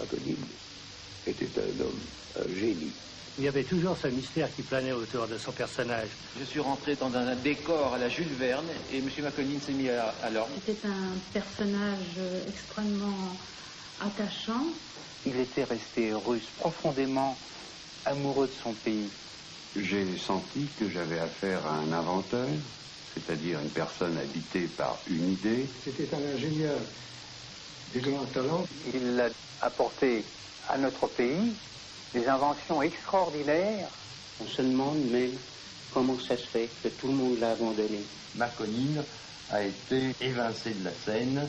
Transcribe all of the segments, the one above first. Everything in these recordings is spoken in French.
Makonine était un homme, un génie. Il y avait toujours ce mystère qui planait autour de son personnage. Je suis rentré dans un décor à la Jules Verne et M. Makonine s'est mis à l'orgue. C'était un personnage extrêmement attachant. Il était resté russe, profondément amoureux de son pays. J'ai senti que j'avais affaire à un inventeur, c'est-à-dire une personne habitée par une idée. C'était un ingénieur de grand talent. Il a apporté à notre pays des inventions extraordinaires. On se demande, mais comment ça se fait que tout le monde l'a abandonné? Makonine a été évincé de la scène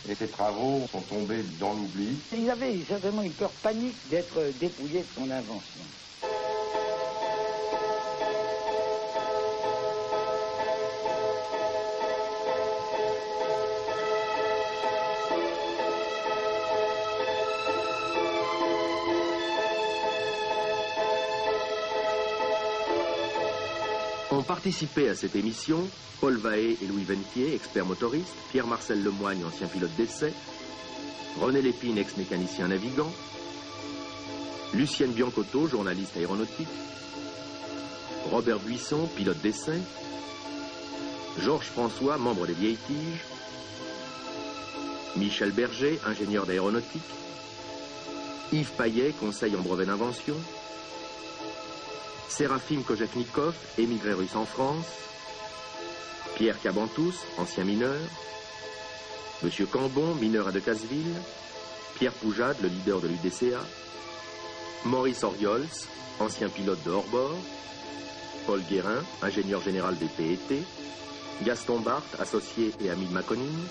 et ses travaux sont tombés dans l'oubli. Il avait certainement une peur panique d'être dépouillé de son invention. Ont participé à cette émission Paul Vahé et Louis Ventier, experts motoristes, Pierre-Marcel Lemoigne, ancien pilote d'essai, René Lépine, ex-mécanicien navigant, Lucienne Biancotto, journaliste aéronautique, Robert Buisson, pilote d'essai, Georges François, membre des Vieilles Tiges, Michel Berger, ingénieur d'aéronautique, Yves Paillet, conseil en brevet d'invention, Sérafim Kojevnikov, émigré russe en France, Pierre Cabantous, ancien mineur, Monsieur Cambon, mineur à Decazeville, Pierre Poujade, le leader de l'UDCA, Maurice Oriols, ancien pilote de hors-bord, Paul Guérin, ingénieur général des PET, Gaston Barthes, associé et ami de Makonine,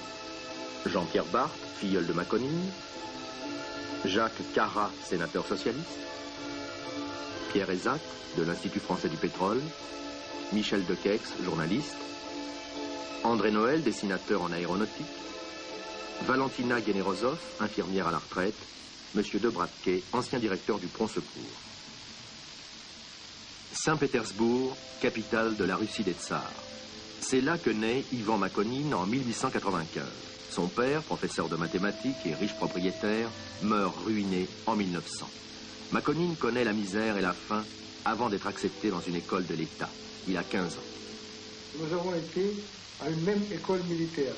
Jean-Pierre Barthes, filleul de Makonine, Jacques Carrat, sénateur socialiste, Pierre Ezac, de l'Institut français du pétrole, Michel Dekex, journaliste, André Noël, dessinateur en aéronautique, Valentina Generozov, infirmière à la retraite, Monsieur de Bratke, ancien directeur du Pont Secours. Saint-Pétersbourg, capitale de la Russie des Tsars. C'est là que naît Ivan Makonine en 1895. Son père, professeur de mathématiques et riche propriétaire, meurt ruiné en 1900. Makonine connaît la misère et la faim avant d'être accepté dans une école de l'État. Il a 15 ans. Nous avons été à une même école militaire,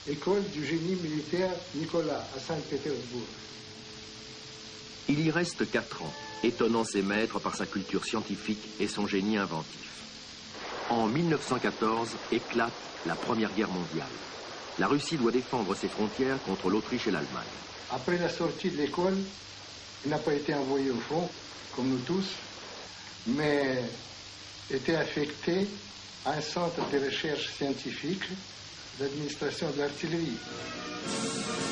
école du génie militaire Nicolas, à Saint-Pétersbourg. Il y reste 4 ans, étonnant ses maîtres par sa culture scientifique et son génie inventif. En 1914 éclate la Première Guerre mondiale. La Russie doit défendre ses frontières contre l'Autriche et l'Allemagne. Après la sortie de l'école, il n'a pas été envoyé au front, comme nous tous, mais était affecté à un centre de recherche scientifique d'administration de l'artillerie.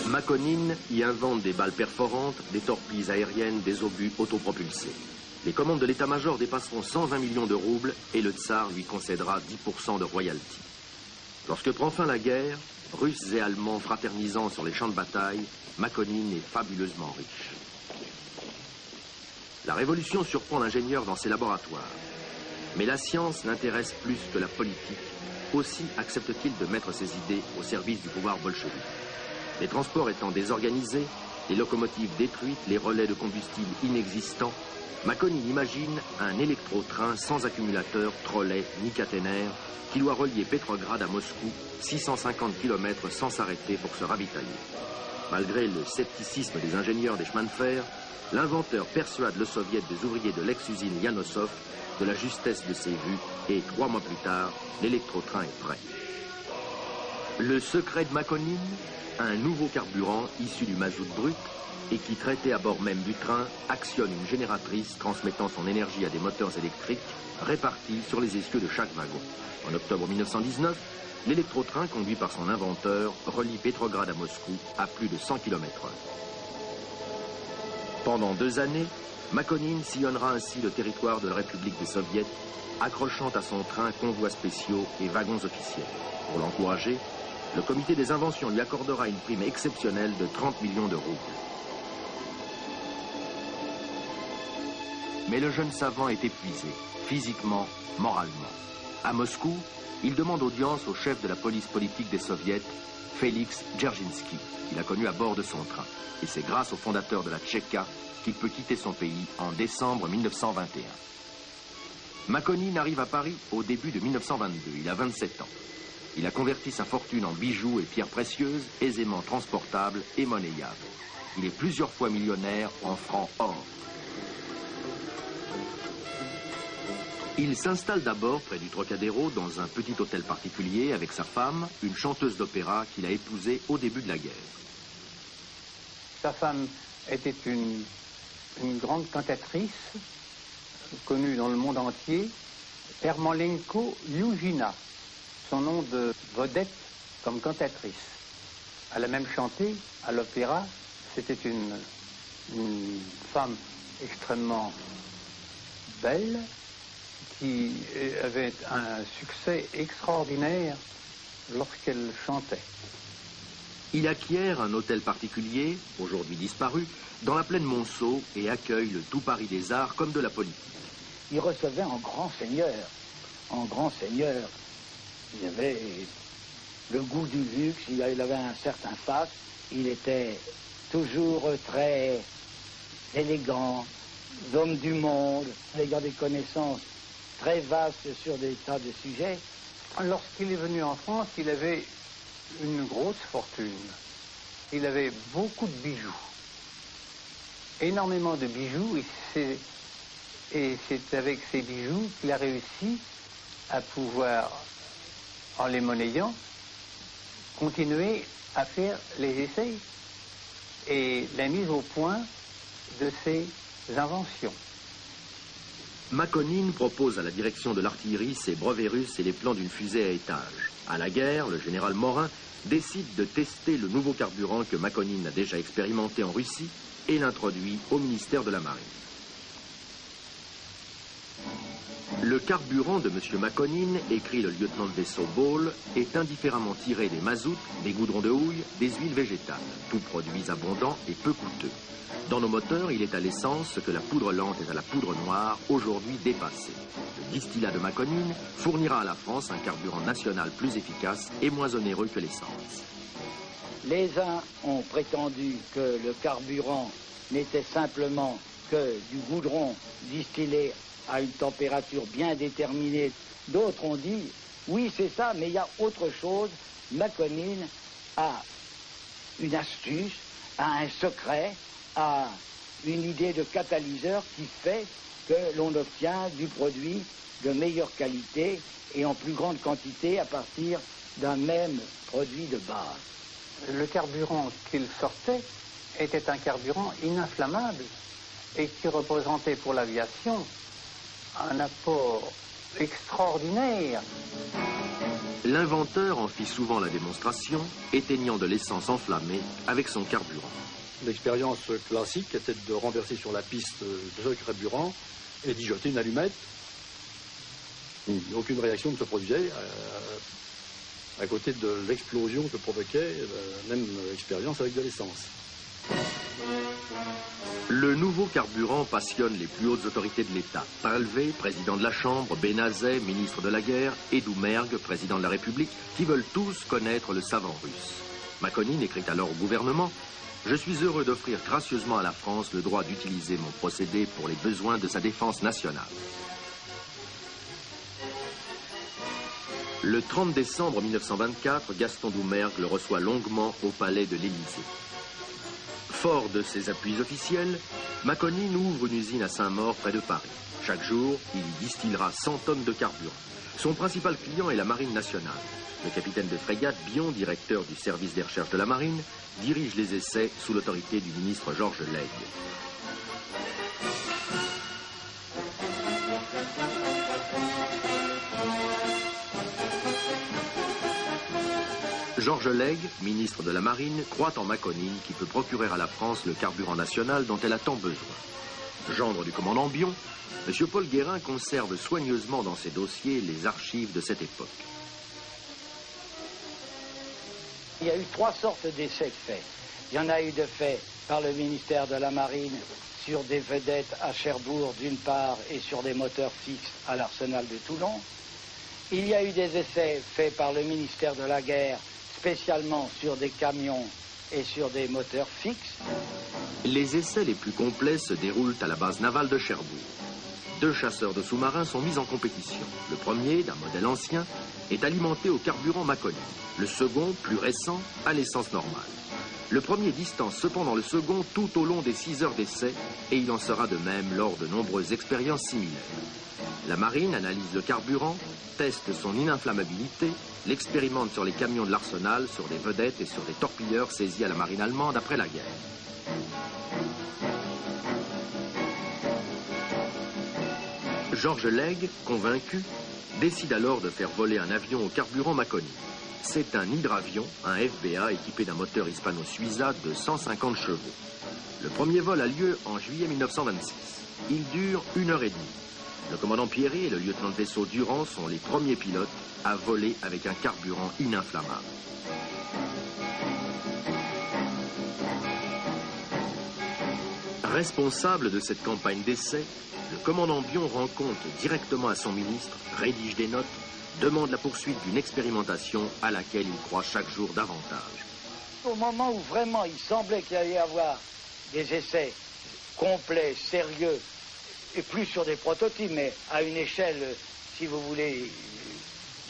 Makonine y invente des balles perforantes, des torpilles aériennes, des obus autopropulsés. Les commandes de l'état-major dépasseront 120 millions de roubles et le tsar lui concédera 10% de royalty. Lorsque prend fin la guerre, Russes et Allemands fraternisant sur les champs de bataille, Makonine est fabuleusement riche. La révolution surprend l'ingénieur dans ses laboratoires. Mais la science l'intéresse plus que la politique. Aussi accepte-t-il de mettre ses idées au service du pouvoir bolchevique. Les transports étant désorganisés, les locomotives détruites, les relais de combustible inexistants, Makonine imagine un électro-train sans accumulateur, trolley ni caténaire qui doit relier Petrograd à Moscou, 650 km sans s'arrêter pour se ravitailler. Malgré le scepticisme des ingénieurs des chemins de fer, l'inventeur persuade le soviet des ouvriers de l'ex-usine Yanosov de la justesse de ses vues et 3 mois plus tard, l'électro-train est prêt. Le secret de Makonine, un nouveau carburant issu du mazout brut et qui, traité à bord même du train, actionne une génératrice transmettant son énergie à des moteurs électriques répartis sur les essieux de chaque wagon. En octobre 1919, l'électro-train conduit par son inventeur relie Petrograd à Moscou à plus de 100 km/h. Pendant 2 années, Makonine sillonnera ainsi le territoire de la République des Soviets, accrochant à son train convois spéciaux et wagons officiels. Pour l'encourager, le comité des inventions lui accordera une prime exceptionnelle de 30 millions de roubles. Mais le jeune savant est épuisé, physiquement, moralement. À Moscou, il demande audience au chef de la police politique des soviets, Félix Dzerzhinsky, qu'il a connu à bord de son train. Et c'est grâce au fondateur de la Tchéka qu'il peut quitter son pays en décembre 1921. Makonin arrive à Paris au début de 1922. Il a 27 ans. Il a converti sa fortune en bijoux et pierres précieuses, aisément transportables et monnayables. Il est plusieurs fois millionnaire en francs or. Il s'installe d'abord près du Trocadéro dans un petit hôtel particulier avec sa femme, une chanteuse d'opéra qu'il a épousée au début de la guerre. Sa femme était une grande cantatrice, connue dans le monde entier, Ermolenko Lyuzhina, son nom de vedette comme cantatrice. Elle a même chanté à l'opéra. C'était une femme extrêmement belle qui avait un succès extraordinaire lorsqu'elle chantait. Il acquiert un hôtel particulier, aujourd'hui disparu, dans la plaine Monceau et accueille le tout Paris des arts comme de la politique. Il recevait en grand seigneur. En grand seigneur, il avait le goût du luxe, il avait un certain faste, il était toujours très élégant, homme du monde, ayant des connaissances très vastes sur des tas de sujets. Lorsqu'il est venu en France, il avait une grosse fortune. Il avait beaucoup de bijoux, énormément de bijoux, et c'est avec ces bijoux qu'il a réussi à pouvoir, en les monnayant, continuer à faire les essais et la mise au point de ses inventions. Makonin propose à la direction de l'artillerie ses brevets russes et les plans d'une fusée à étage. À la guerre, le général Morin décide de tester le nouveau carburant que Makonin a déjà expérimenté en Russie et l'introduit au ministère de la Marine. Le carburant de M. Makonin, écrit le lieutenant de vaisseau Ball, est indifféremment tiré des mazoutes, des goudrons de houille, des huiles végétales, tous produits abondants et peu coûteux. Dans nos moteurs, il est à l'essence ce que la poudre lente est à la poudre noire, aujourd'hui dépassée. Le distillat de Makonin fournira à la France un carburant national plus efficace et moins onéreux que l'essence. Les uns ont prétendu que le carburant n'était simplement que du goudron distillé à une température bien déterminée. D'autres ont dit, oui c'est ça, mais il y a autre chose. Makonin a une astuce, a un secret, a une idée de catalyseur qui fait que l'on obtient du produit de meilleure qualité et en plus grande quantité à partir d'un même produit de base. Le carburant qu'il sortait était un carburant ininflammable et qui représentait pour l'aviation un apport extraordinaire. L'inventeur en fit souvent la démonstration, éteignant de l'essence enflammée avec son carburant. L'expérience classique était de renverser sur la piste de ce carburant et d'y jeter une allumette. Aucune réaction ne se produisait à côté de l'explosion que provoquait la même expérience avec de l'essence. Le nouveau carburant passionne les plus hautes autorités de l'État. Painlevé, président de la Chambre, Benazet, ministre de la Guerre, et Doumergue, président de la République, qui veulent tous connaître le savant russe. Makonin écrit alors au gouvernement « Je suis heureux d'offrir gracieusement à la France le droit d'utiliser mon procédé pour les besoins de sa défense nationale. » Le 30 décembre 1924, Gaston Doumergue le reçoit longuement au palais de l'Élysée. Fort de ses appuis officiels, Makonin ouvre une usine à Saint-Maur près de Paris. Chaque jour, il y distillera 100 tonnes de carburant. Son principal client est la Marine nationale. Le capitaine de frégate Bion, directeur du service des recherches de la Marine, dirige les essais sous l'autorité du ministre Georges Laigle. Georges Laigle, ministre de la Marine, croit en Makonin qui peut procurer à la France le carburant national dont elle a tant besoin. Gendre du commandant Bion, M. Paul Guérin conserve soigneusement dans ses dossiers les archives de cette époque. Il y a eu 3 sortes d'essais faits. Il y en a eu de faits par le ministère de la Marine sur des vedettes à Cherbourg d'une part et sur des moteurs fixes à l'arsenal de Toulon. Il y a eu des essais faits par le ministère de la Guerre, spécialement sur des camions et sur des moteurs fixes. Les essais les plus complets se déroulent à la base navale de Cherbourg. 2 chasseurs de sous-marins sont mis en compétition. Le premier, d'un modèle ancien, est alimenté au carburant Maconie. Le second, plus récent, à l'essence normale. Le premier distance cependant le second tout au long des 6 heures d'essai, et il en sera de même lors de nombreuses expériences similaires. La marine analyse le carburant, teste son ininflammabilité, l'expérimente sur les camions de l'arsenal, sur des vedettes et sur des torpilleurs saisis à la marine allemande après la guerre. Georges Legge, convaincu, décide alors de faire voler un avion au carburant Maconie. C'est un hydravion, un FBA équipé d'un moteur hispano-suiza de 150 chevaux. Le premier vol a lieu en juillet 1926. Il dure 1h30. Le commandant Pierry et le lieutenant de vaisseau Durand sont les premiers pilotes à voler avec un carburant ininflammable. Responsable de cette campagne d'essai, le commandant Bion rend compte directement à son ministre, rédige des notes, demande la poursuite d'une expérimentation à laquelle il croit chaque jour davantage. Au moment où vraiment il semblait qu'il allait y avoir des essais complets, sérieux, et plus sur des prototypes, mais à une échelle, si vous voulez,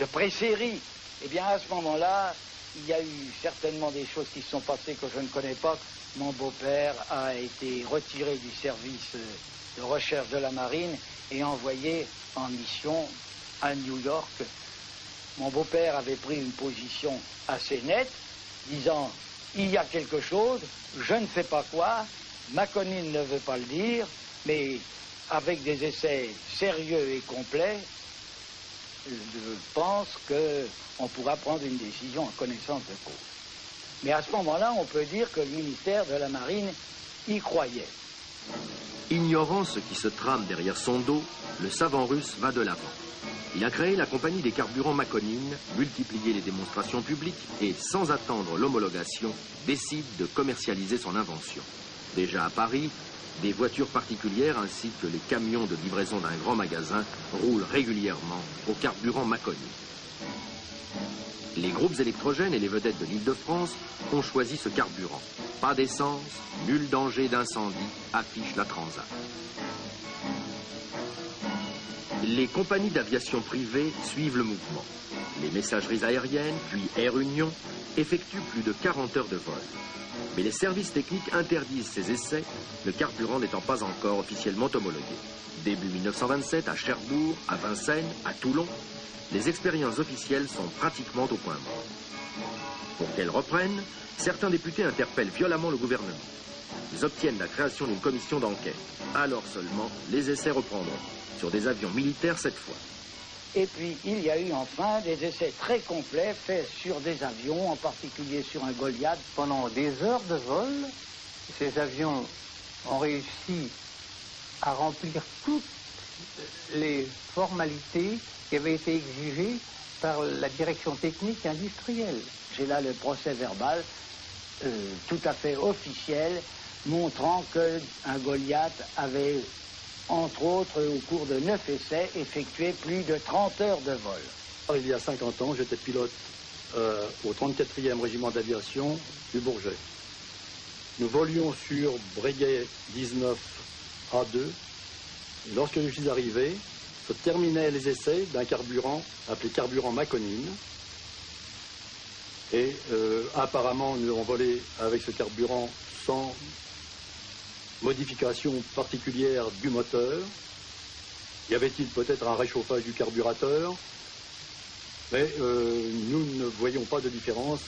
de pré-série, eh bien à ce moment-là, il y a eu certainement des choses qui se sont passées que je ne connais pas. Mon beau-père a été retiré du service de recherche de la marine et envoyé en mission à New York. Mon beau-père avait pris une position assez nette, disant « il y a quelque chose, je ne sais pas quoi, Maconie ne veut pas le dire, mais avec des essais sérieux et complets, je pense qu'on pourra prendre une décision en connaissance de cause. » Mais à ce moment-là, on peut dire que le ministère de la Marine y croyait. Ignorant ce qui se trame derrière son dos, le savant russe va de l'avant. Il a créé la compagnie des carburants Maconine, multiplié les démonstrations publiques et, sans attendre l'homologation, décide de commercialiser son invention. Déjà à Paris, des voitures particulières ainsi que les camions de livraison d'un grand magasin roulent régulièrement au carburant Maconine. Les groupes électrogènes et les vedettes de l'Île-de-France ont choisi ce carburant. Pas d'essence, nul danger d'incendie, affiche la Transat. Les compagnies d'aviation privée suivent le mouvement. Les messageries aériennes, puis Air Union, effectuent plus de 40 heures de vol. Mais les services techniques interdisent ces essais, le carburant n'étant pas encore officiellement homologué. Début 1927, à Cherbourg, à Vincennes, à Toulon, les expériences officielles sont pratiquement au point mort. Pour qu'elles reprennent, certains députés interpellent violemment le gouvernement. Ils obtiennent la création d'une commission d'enquête. Alors seulement, les essais reprendront, sur des avions militaires cette fois. Et puis, il y a eu enfin des essais très complets faits sur des avions, en particulier sur un Goliath. Pendant des heures de vol, ces avions ont réussi à remplir toutes les formalités qui avaient été exigées par la direction technique industrielle. J'ai là le procès verbal tout à fait officiel, montrant qu'un Goliath avait, entre autres, au cours de 9 essais, effectué plus de 30 heures de vol. Il y a 50 ans, j'étais pilote au 34e régiment d'aviation du Bourget. Nous volions sur Breguet 19 A2. Et lorsque je suis arrivé, se terminaient les essais d'un carburant appelé carburant Maconine. Et apparemment, nous avons volé avec ce carburant sans modification particulière du moteur. Y avait-il peut-être un réchauffage du carburateur? Mais nous ne voyons pas de différence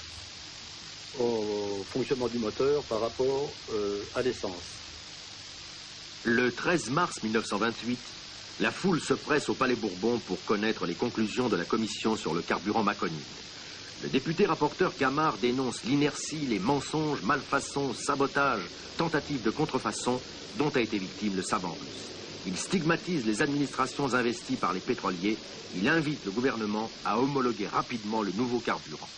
au fonctionnement du moteur par rapport à l'essence. Le 13 mars 1928, la foule se presse au Palais Bourbon pour connaître les conclusions de la commission sur le carburant Maconine. Le député rapporteur Gamard dénonce l'inertie, les mensonges, malfaçons, sabotages, tentatives de contrefaçon dont a été victime le savant russe. Il stigmatise les administrations investies par les pétroliers. Il invite le gouvernement à homologuer rapidement le nouveau carburant.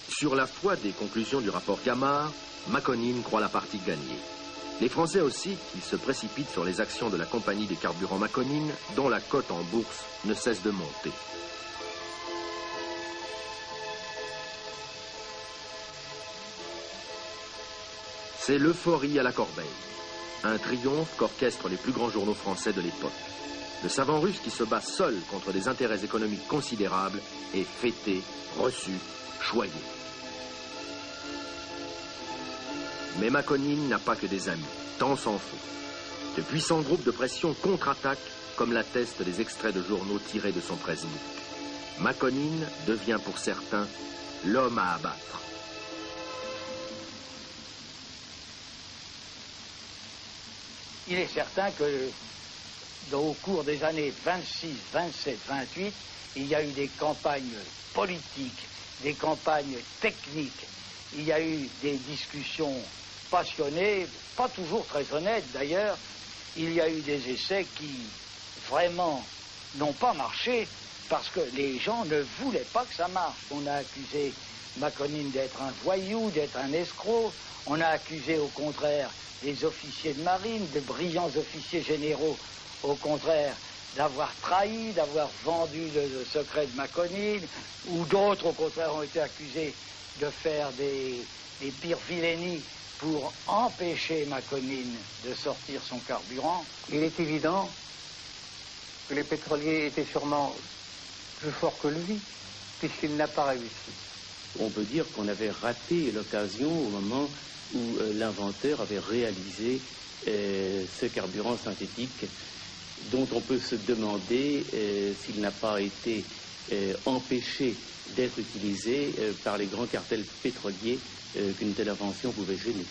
Sur la foi des conclusions du rapport Gamard, Maconine croit la partie gagnée. Les Français aussi, qui se précipitent sur les actions de la compagnie des carburants Maconine, dont la cote en bourse ne cesse de monter. C'est l'euphorie à la corbeille, un triomphe qu'orchestrent les plus grands journaux français de l'époque. Le savant russe qui se bat seul contre des intérêts économiques considérables est fêté, reçu, choyé. Mais Maconine n'a pas que des amis, tant s'en faut. De puissants groupes de pression contre-attaquent, comme l'attestent des extraits de journaux tirés de son presse-book. Maconine devient pour certains l'homme à abattre. Il est certain que au cours des années 26, 27, 28, il y a eu des campagnes politiques, des campagnes techniques, il y a eu des discussions passionnées, pas toujours très honnêtes d'ailleurs, il y a eu des essais qui vraiment n'ont pas marché parce que les gens ne voulaient pas que ça marche. On a accusé Maconine d'être un voyou, d'être un escroc, on a accusé au contraire des officiers de marine, de brillants officiers généraux, au contraire, d'avoir trahi, d'avoir vendu le secret de Maconine, ou d'autres, au contraire, ont été accusés de faire des pires vilainies pour empêcher Maconine de sortir son carburant. Il est évident que les pétroliers étaient sûrement plus forts que lui, puisqu'il n'a pas réussi. On peut dire qu'on avait raté l'occasion au moment où l'inventeur avait réalisé ce carburant synthétique dont on peut se demander s'il n'a pas été empêché d'être utilisé par les grands cartels pétroliers qu'une telle invention pouvait gêner.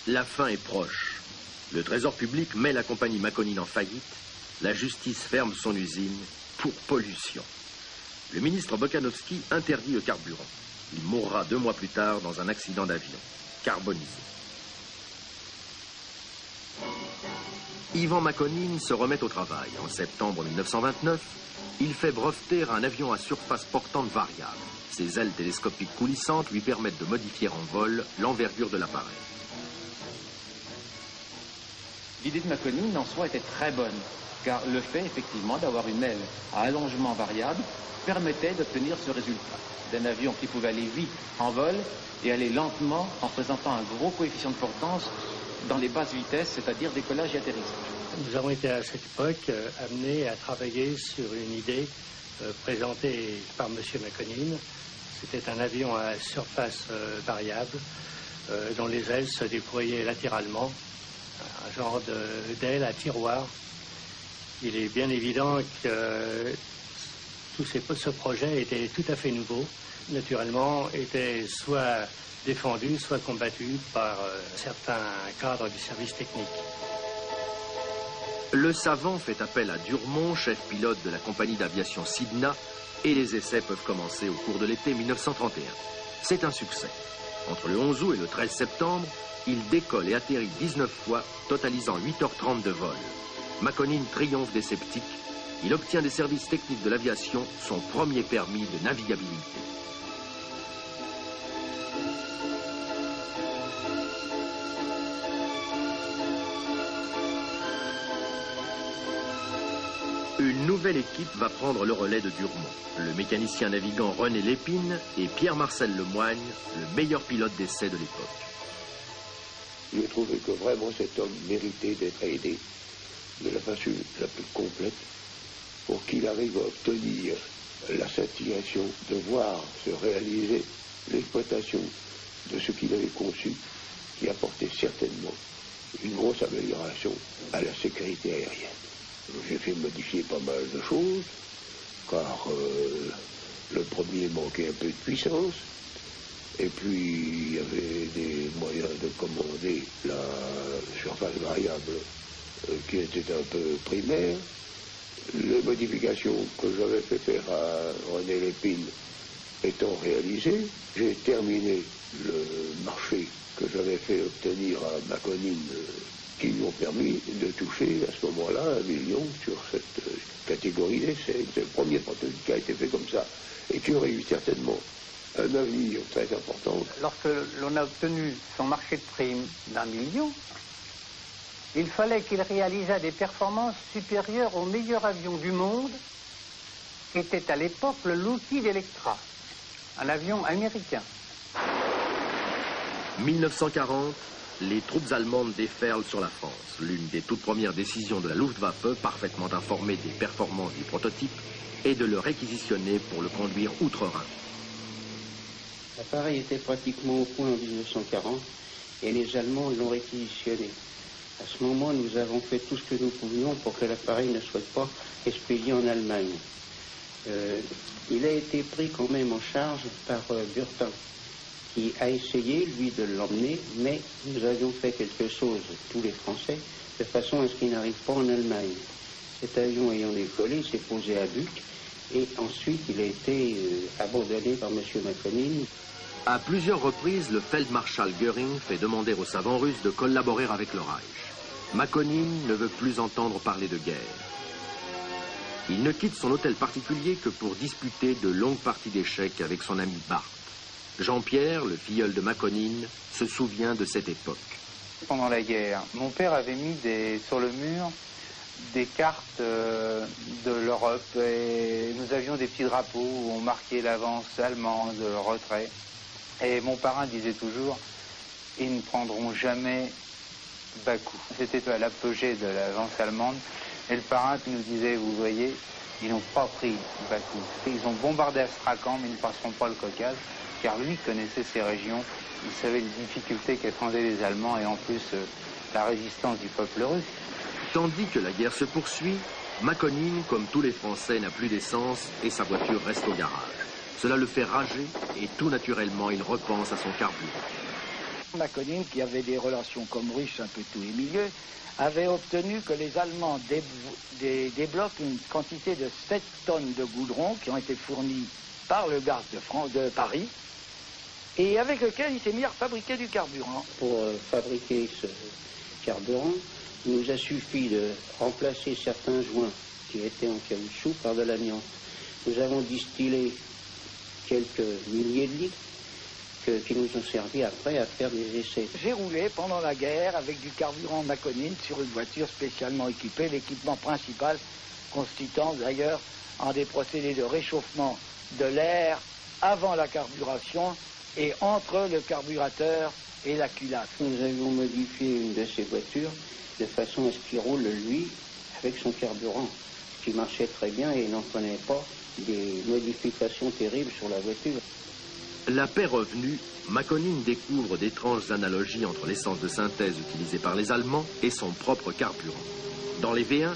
La fin est proche. Le Trésor public met la compagnie Maconine en faillite. La justice ferme son usine pour pollution. Le ministre Bokhanovski interdit le carburant. Il mourra 2 mois plus tard dans un accident d'avion, carbonisé. Ivan Maconine se remet au travail. En septembre 1929, il fait breveter un avion à surface portante variable. Ses ailes télescopiques coulissantes lui permettent de modifier en vol l'envergure de l'appareil. L'idée de Maconine en soi était très bonne, car le fait effectivement d'avoir une aile à allongement variable permettait d'obtenir ce résultat d'un avion qui pouvait aller vite en vol et aller lentement en présentant un gros coefficient de portance dans les basses vitesses, c'est-à-dire décollage et atterrissage. Nous avons été à cette époque amenés à travailler sur une idée présentée par M. Maconine. C'était un avion à surface variable dont les ailes se déployaient latéralement, un genre d'aile à tiroir. Il est bien évident que ce projet était tout à fait nouveau, naturellement était soit défendu, soit combattu par certains cadres du service technique. Le savant fait appel à Durmont, chef pilote de la compagnie d'aviation Sidna, et les essais peuvent commencer au cours de l'été 1931. C'est un succès. Entre le 11 août et le 13 septembre, il décolle et atterrit 19 fois, totalisant 8h30 de vol. Maconine triomphe des sceptiques. Il obtient des services techniques de l'aviation son premier permis de navigabilité. Une nouvelle équipe va prendre le relais de Durmont. Le mécanicien navigant René Lépine et Pierre-Marcel Lemoigne, le meilleur pilote d'essai de l'époque. J'ai trouvé que vraiment cet homme méritait d'être aidé de la façon la plus complète pour qu'il arrive à obtenir la satisfaction de voir se réaliser l'exploitation de ce qu'il avait conçu, qui apportait certainement une grosse amélioration à la sécurité aérienne. J'ai fait modifier pas mal de choses, car le premier manquait un peu de puissance, et puis il y avait des moyens de commander la surface variable qui était un peu primaire. Les modifications que j'avais fait faire à René Lépine étant réalisées, j'ai terminé le marché que j'avais fait obtenir à Maconine, qui lui ont permis de toucher à ce moment-là 1 million sur cette catégorie d'essai. C'est le premier prototype qui a été fait comme ça, et qui aurait eu certainement un navire très important. Lorsque l'on a obtenu son marché de prime d'1 million, il fallait qu'il réalisât des performances supérieures au meilleur avion du monde, qui était à l'époque le Lockheed Electra, un avion américain. 1940, les troupes allemandes déferlent sur la France. L'une des toutes premières décisions de la Luftwaffe, parfaitement informée des performances du prototype, est de le réquisitionner pour le conduire outre-Rhin. L'appareil était pratiquement au point en 1940 et les Allemands l'ont réquisitionné. À ce moment, nous avons fait tout ce que nous pouvions pour que l'appareil ne soit pas expédié en Allemagne. Il a été pris quand même en charge par Burtin, qui a essayé, lui, de l'emmener, mais nous avions fait quelque chose, tous les Français, de façon à ce qu'il n'arrive pas en Allemagne. Cet avion ayant décollé, s'est posé à Buc, et ensuite il a été abandonné par M. Makonin. À plusieurs reprises, le Feldmarschall Göring fait demander aux savants russes de collaborer avec le Reich. Makonin ne veut plus entendre parler de guerre. Il ne quitte son hôtel particulier que pour disputer de longues parties d'échecs avec son ami Barth. Jean-Pierre, le filleul de Makonin, se souvient de cette époque. Pendant la guerre, mon père avait mis sur le mur des cartes de l'Europe et nous avions des petits drapeaux où on marquait l'avance allemande, le retrait. Et mon parrain disait toujours, ils ne prendront jamais Bakou. C'était à l'apogée de l'avance allemande. Et le parrain qui nous disait, vous voyez, ils n'ont pas pris Bakou. Ils ont bombardé Astrakhan, mais ils ne passeront pas le Caucase, car lui connaissait ces régions. Il savait les difficultés qu'attendaient les Allemands et en plus la résistance du peuple russe. Tandis que la guerre se poursuit, Makonin, comme tous les Français, n'a plus d'essence et sa voiture reste au garage. Cela le fait rager et tout naturellement, il repense à son carburant. Makonin, qui avait des relations comme russe un peu tous les milieux, avait obtenu que les Allemands débloquent une quantité de 7 tonnes de goudron qui ont été fournies par le gaz de Paris et avec lequel il s'est mis à fabriquer du carburant. Pour fabriquer ce carburant, il nous a suffi de remplacer certains joints qui étaient en caoutchouc par de l'amiante. Nous avons distillé quelques milliers de litres qui nous ont servi après à faire des essais. J'ai roulé pendant la guerre avec du carburant Makonin sur une voiture spécialement équipée, l'équipement principal consistant d'ailleurs en des procédés de réchauffement de l'air avant la carburation et entre le carburateur et la culasse. Nous avions modifié une de ces voitures de façon à ce qu'il roule, lui, avec son carburant, ce qui marchait très bien et n'en prenait pas des modifications terribles sur la voiture. La paix revenue, Makonin découvre d'étranges analogies entre l'essence de synthèse utilisée par les Allemands et son propre carburant. Dans les V1,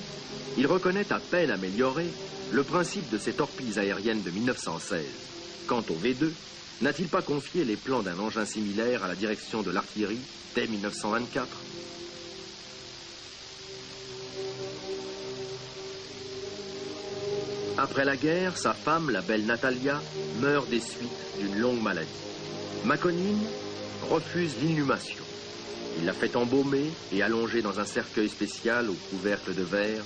il reconnaît à peine amélioré le principe de ces torpilles aériennes de 1916. Quant au V2, n'a-t-il pas confié les plans d'un engin similaire à la direction de l'artillerie dès 1924 ? Après la guerre, sa femme, la belle Natalia, meurt des suites d'une longue maladie. Makonin refuse l'inhumation. Il la fait embaumer et allonger dans un cercueil spécial au couvercle de verre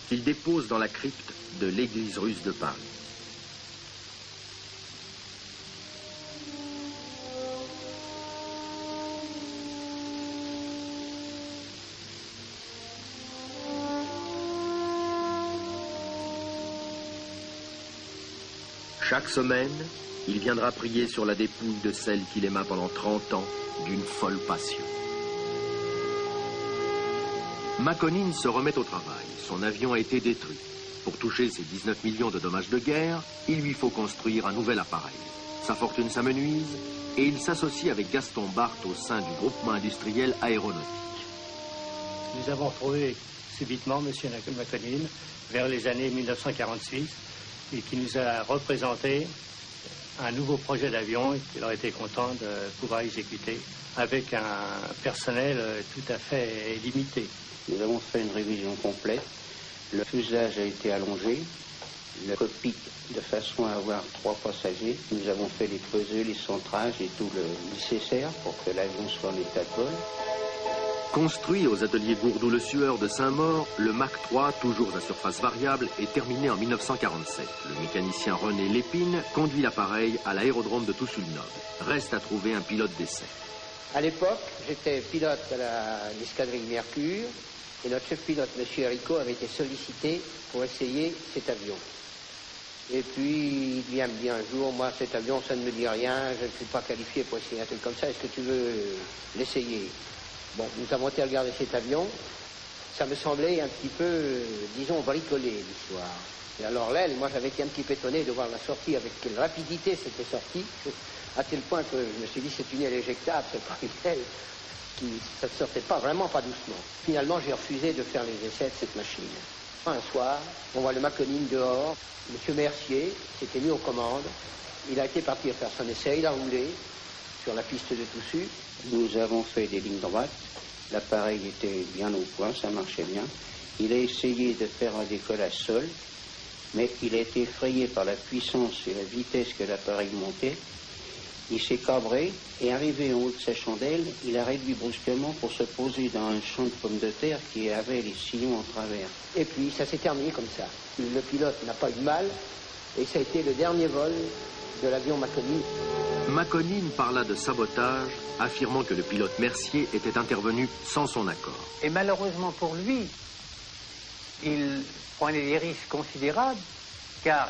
qu'il dépose dans la crypte de l'église russe de Paris. Chaque semaine, il viendra prier sur la dépouille de celle qu'il aima pendant 30 ans d'une folle passion. Makonin se remet au travail. Son avion a été détruit. Pour toucher ses 19 millions de dommages de guerre, il lui faut construire un nouvel appareil. Sa fortune s'amenuise et il s'associe avec Gaston Barth au sein du groupement industriel aéronautique. Nous avons trouvé subitement M. Makonin vers les années 1946 et qui nous a représenté un nouveau projet d'avion qu'il aurait été content de pouvoir exécuter avec un personnel tout à fait limité. Nous avons fait une révision complète. Le fuselage a été allongé, le cockpit de façon à avoir 3 passagers. Nous avons fait les pesées, les centrages et tout le nécessaire pour que l'avion soit en état de vol. Construit aux ateliers Gourdou-le-Sueur de Saint-Maur, le Mach 3, toujours à surface variable, est terminé en 1947. Le mécanicien René Lépine conduit l'appareil à l'aérodrome de Toussul-Noble. Reste à trouver un pilote d'essai. À l'époque, j'étais pilote à l'escadrille Mercure et notre chef pilote, M. Haricot, avait été sollicité pour essayer cet avion. Et puis, il vient me dire un jour, moi, cet avion, ça ne me dit rien, je ne suis pas qualifié pour essayer un truc comme ça, est-ce que tu veux l'essayer? Bon, nous avons été regarder cet avion, ça me semblait un petit peu, disons, bricolé l'histoire. Et alors l'aile, moi j'avais été un petit peu étonné de voir la sortie, avec quelle rapidité c'était sorti, à tel point que je me suis dit c'est une aile éjectable, c'est pas une aile, ça ne sortait pas, vraiment pas doucement. Finalement j'ai refusé de faire les essais de cette machine. Un soir, on voit le Maconine dehors, M. Mercier s'était mis aux commandes, il a été parti faire son essai, il a roulé sur la piste de Toussus. Nous avons fait des lignes droites, l'appareil était bien au point, ça marchait bien. Il a essayé de faire un décollage seul, mais il a été effrayé par la puissance et la vitesse que l'appareil montait. Il s'est cabré et arrivé en haut de sa chandelle, il a réduit brusquement pour se poser dans un champ de pommes de terre qui avait les sillons en travers. Et puis ça s'est terminé comme ça. Le pilote n'a pas eu de mal et ça a été le dernier vol de l'avion Maconine. Maconine parla de sabotage, affirmant que le pilote Mercier était intervenu sans son accord. Et malheureusement pour lui, il prenait des risques considérables, car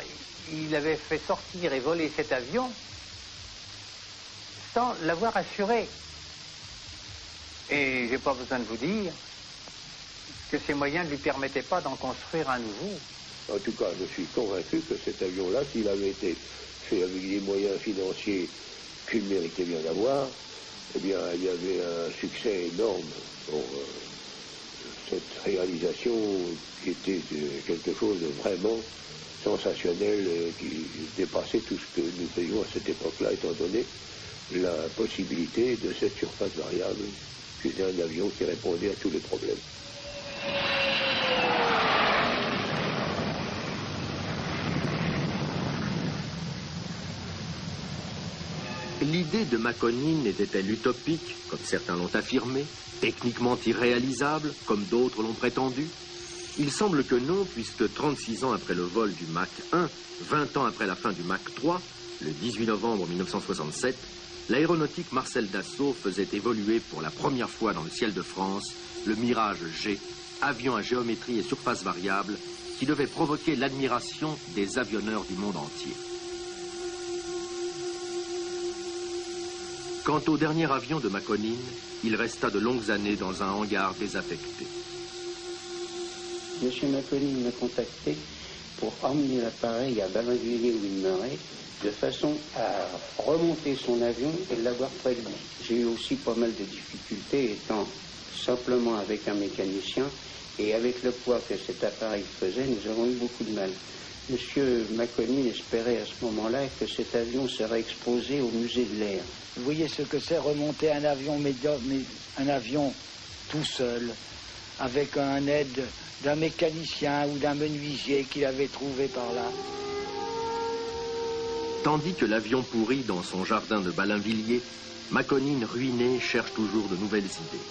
il avait fait sortir et voler cet avion sans l'avoir assuré. Et j'ai pas besoin de vous dire que ses moyens ne lui permettaient pas d'en construire un nouveau. En tout cas, je suis convaincu que cet avion-là, s'il avait été fait avec des moyens financiers qu'il méritait bien d'avoir, eh bien, il y avait un succès énorme pour cette réalisation qui était quelque chose de vraiment sensationnel, qui dépassait tout ce que nous faisions à cette époque-là, étant donné la possibilité de cette surface variable, qui était un avion qui répondait à tous les problèmes. L'idée de Maconine était-elle utopique, comme certains l'ont affirmé, techniquement irréalisable, comme d'autres l'ont prétendu? Il semble que non, puisque 36 ans après le vol du Mach 1, 20 ans après la fin du Mach 3, le 18 novembre 1967, l'aéronautique Marcel Dassault faisait évoluer pour la première fois dans le ciel de France le Mirage G, avion à géométrie et surface variable, qui devait provoquer l'admiration des avionneurs du monde entier. Quant au dernier avion de Maconine, il resta de longues années dans un hangar désaffecté. M. Maconine m'a contacté pour emmener l'appareil à Balinguillier-Wilmeret de façon à remonter son avion et l'avoir près de lui. J'ai eu aussi pas mal de difficultés étant simplement avec un mécanicien et avec le poids que cet appareil faisait, nous avons eu beaucoup de mal. M. Maconine espérait à ce moment-là que cet avion serait exposé au musée de l'air. Vous voyez ce que c'est remonter un avion un avion tout seul, avec un aide d'un mécanicien ou d'un menuisier qu'il avait trouvé par là. Tandis que l'avion pourrit dans son jardin de Balinvilliers, Maconine, ruiné, cherche toujours de nouvelles idées.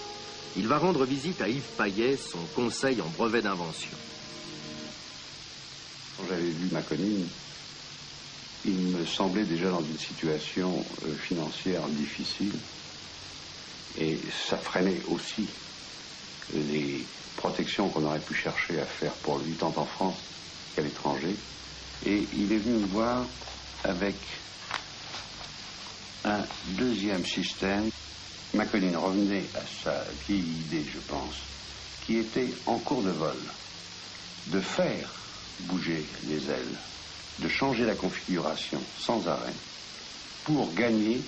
Il va rendre visite à Yves Payet, son conseil en brevet d'invention. Quand j'avais vu Maconine, il me semblait déjà dans une situation financière difficile et ça freinait aussi les protections qu'on aurait pu chercher à faire pour lui, tant en France qu'à l'étranger. Et il est venu me voir avec un deuxième système. Maconine revenait à sa vieille idée, je pense, qui était en cours de vol, de faire bouger les ailes, de changer la configuration sans arrêt pour gagner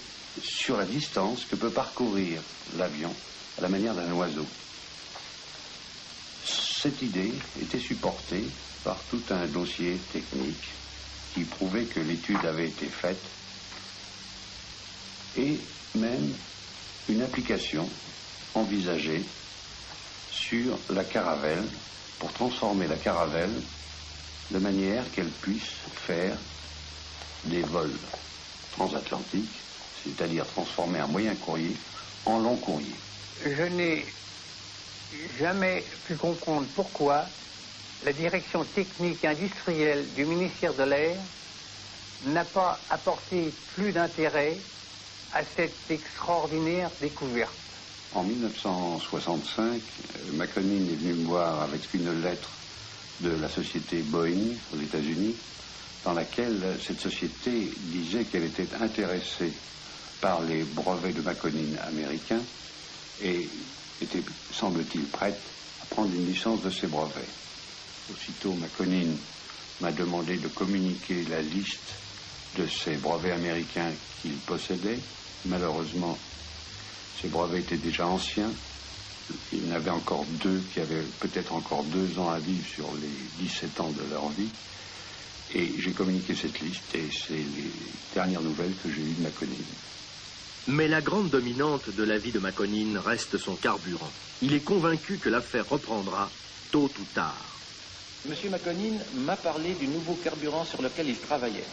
sur la distance que peut parcourir l'avion à la manière d'un oiseau. Cette idée était supportée par tout un dossier technique qui prouvait que l'étude avait été faite et même une application envisagée sur la caravelle pour transformer la caravelle de manière qu'elle puisse faire des vols transatlantiques, c'est-à-dire transformer un moyen courrier en long courrier. Je n'ai jamais pu comprendre pourquoi la direction technique et industrielle du ministère de l'Air n'a pas apporté plus d'intérêt à cette extraordinaire découverte. En 1965, Makonnen est venu me voir avec une lettre de la société Boeing aux États-Unis, dans laquelle cette société disait qu'elle était intéressée par les brevets de Makonnen américains et était, semble-t-il, prête à prendre une licence de ces brevets. Aussitôt, Makonnen m'a demandé de communiquer la liste de ces brevets américains qu'il possédait. Malheureusement, ces brevets étaient déjà anciens. Il y en avait encore 2 qui avaient peut-être encore 2 ans à vivre sur les 17 ans de leur vie. Et j'ai communiqué cette liste et c'est les dernières nouvelles que j'ai eues de Makonnen. Mais la grande dominante de la vie de Makonnen reste son carburant. Il est convaincu que l'affaire reprendra tôt ou tard. Monsieur Makonnen m'a parlé du nouveau carburant sur lequel il travaillait.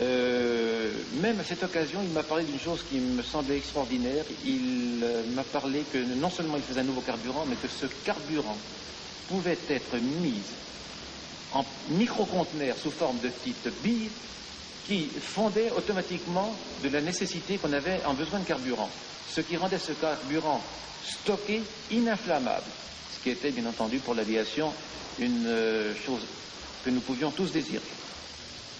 Même à cette occasion, il m'a parlé d'une chose qui me semblait extraordinaire. Il m'a parlé que non seulement il faisait un nouveau carburant, mais que ce carburant pouvait être mis en micro-conteneurs sous forme de petites billes qui fondaient automatiquement de la nécessité qu'on avait en besoin de carburant, ce qui rendait ce carburant stocké ininflammable, ce qui était bien entendu pour l'aviation une chose que nous pouvions tous désirer.